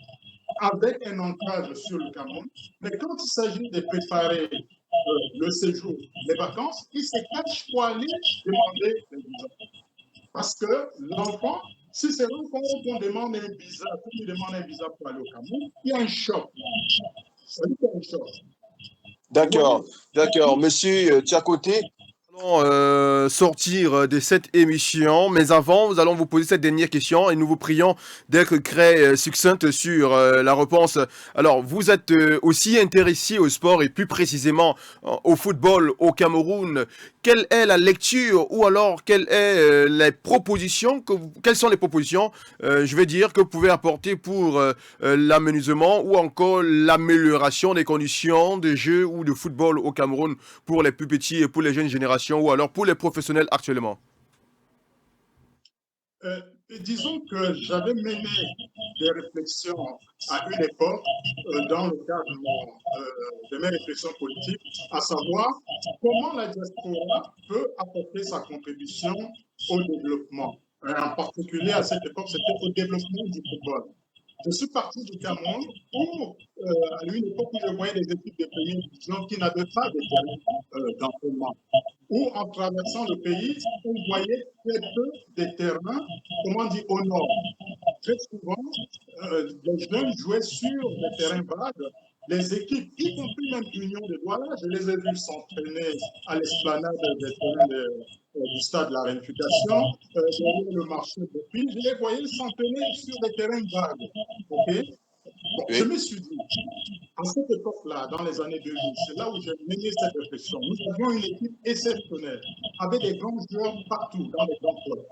avec un ancrage sur le Cameroun, mais quand il s'agit de préparer le séjour, les vacances, ils se cachent pour aller demander des visas. Parce que l'enfant, si c'est l'enfant qu'on demande un visa, qu'on lui demande un visa pour aller au Cameroun, il y a un choc. Ça dit qu'il y a un choc. D'accord, d'accord. Monsieur Tchakoté, Allons sortir de cette émission, mais avant, nous allons vous poser cette dernière question et nous vous prions d'être très succincte sur la réponse. Alors, vous êtes aussi intéressé au sport et plus précisément au football au Cameroun. Quelle est la lecture ou alors quelles sont les propositions, je vais dire, que vous pouvez apporter pour l'amenuisement ou encore l'amélioration des conditions de jeu ou de football au Cameroun pour les plus petits et pour les jeunes générations ou alors pour les professionnels actuellement? Disons que j'avais mené des réflexions à une époque dans le cadre de mes réflexions politiques, à savoir comment la diaspora peut apporter sa contribution au développement. En particulier, à cette époque, c'était au développement du football. Je suis parti du Cameroun où, à une époque où je voyais des équipes de première division qui n'avaient pas de terrain d'entraînement, où en traversant le pays, on voyait très peu de terrains, comment dire, au nord. Très souvent, les jeunes jouaient sur des terrains vagues. Les équipes, y compris même Union de Douala, je les ai vus s'entraîner à l'esplanade des terrains du stade de la Réunification, derrière le marché de Puy, je les voyais s'entraîner sur des terrains vagues. Okay? Bon, oui. je me suis dit, à cette époque-là, dans les années 2000, c'est là où j'ai mené cette réflexion. Nous avions une équipe exceptionnelle, avec des grands joueurs partout, dans les grands clubs.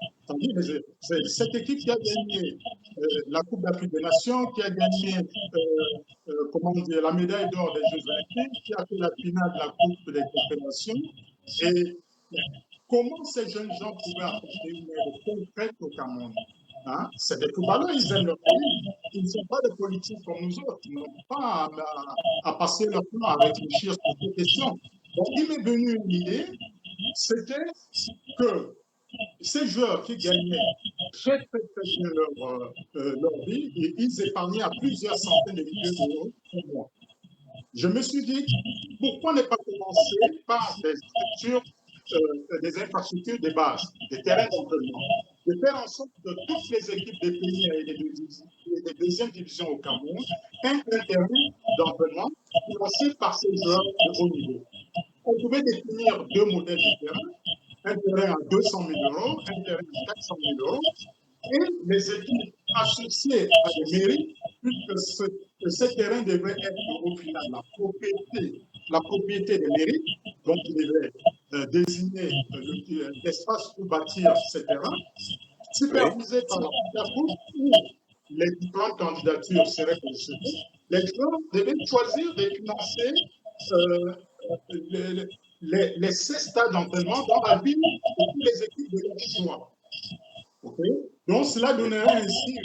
C'est cette équipe qui a gagné la Coupe d'Afrique des Nations, qui a gagné comment dire, la médaille d'or des Jeux Olympiques, qui a fait la finale de la Coupe des Confédérations. Et comment ces jeunes gens pouvaient apporter une aide concrète au Cameroun? Hein? C'est des footballeurs, ils aiment leur pays. Ils ne sont pas des politiques comme nous autres. Ils n'ont pas à passer leur temps à réfléchir sur ces questions. Donc, il m'est venu une idée, c'était que ces joueurs qui gagnaient très bien leur vie, et ils épargnaient à plusieurs centaines de milliers d'euros par mois. Je me suis dit, pourquoi ne pas commencer par des structures, des infrastructures de base, des terrains d'entraînement, de faire en sorte que toutes les équipes des pays et des deuxièmes divisions au Cameroun aient un terrain d'entraînement financé par ces joueurs de haut niveau. On pouvait définir deux modèles de terrain, un terrain à 200 000 euros, un terrain à 400 000 euros, et les équipes associées à des mairies, puisque ce terrain devrait être au final la propriété des mairies, donc ils devaient désigner l'espace pour bâtir ces terrains, supervisé par la Cour où les différentes candidatures seraient positionnées. Les gens devaient choisir de financer les 16 stades d'entraînement dans la ville de toutes les équipes de leur choix. Okay? Donc, cela donnerait ainsi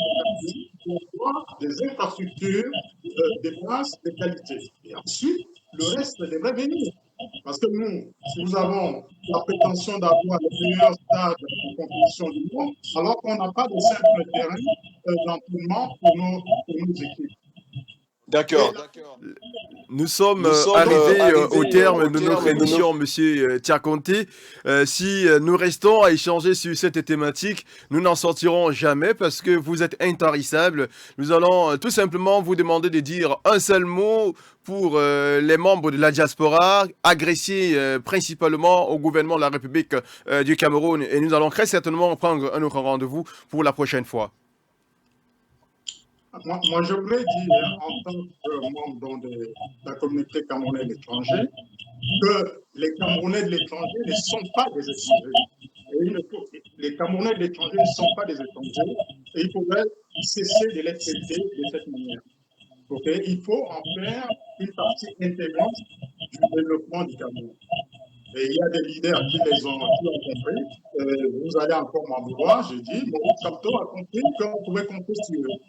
des infrastructures, des bases de qualité. Et ensuite, le reste devrait venir. Parce que nous avons la prétention d'avoir le meilleur stade de compétition du monde, alors qu'on n'a pas de simple terrain d'entraînement pour nos équipes. D'accord. Nous sommes arrivés au terme de notre émission, Monsieur Tiakonté. Si nous restons à échanger sur cette thématique, nous n'en sortirons jamais parce que vous êtes intarissable. Nous allons tout simplement vous demander de dire un seul mot pour les membres de la diaspora, agressés principalement au gouvernement de la République du Cameroun. Et nous allons très certainement prendre un autre rendez-vous pour la prochaine fois. Moi, je voulais dire, en tant que membre de la communauté camerounaise de l'étranger, que les Camerounais de l'étranger ne sont pas des étrangers. Les Camerounais de l'étranger ne sont pas des étrangers et il faudrait cesser de les traiter de cette manière. Okay? Il faut en faire une partie intégrante du développement du Cameroun. Et il y a des leaders qui les ont compris. Vous allez encore m'en vouloir, je dis, Maurice Kamto a compris qu'on pouvait compter sur eux.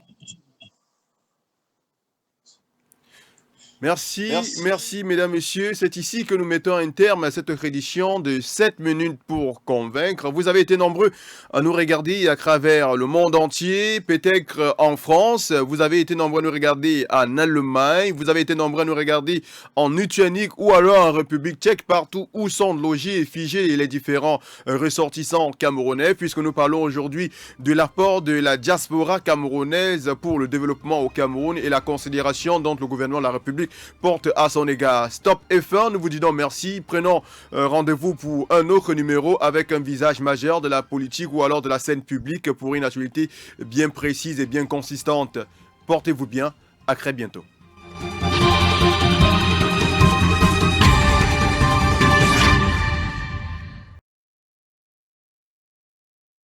Merci, mesdames, messieurs. C'est ici que nous mettons un terme à cette édition de 7 minutes pour convaincre. Vous avez été nombreux à nous regarder à travers le monde entier, peut-être en France. Vous avez été nombreux à nous regarder en Allemagne. Vous avez été nombreux à nous regarder en Lituanie ou alors en République tchèque, partout où sont logés et figés les différents ressortissants camerounais, puisque nous parlons aujourd'hui de l'apport de la diaspora camerounaise pour le développement au Cameroun et la considération dont le gouvernement de la République porte à son égard. Stop F1, nous vous disons merci. Prenons rendez-vous pour un autre numéro avec un visage majeur de la politique ou alors de la scène publique pour une actualité bien précise et bien consistante. Portez-vous bien. À très bientôt.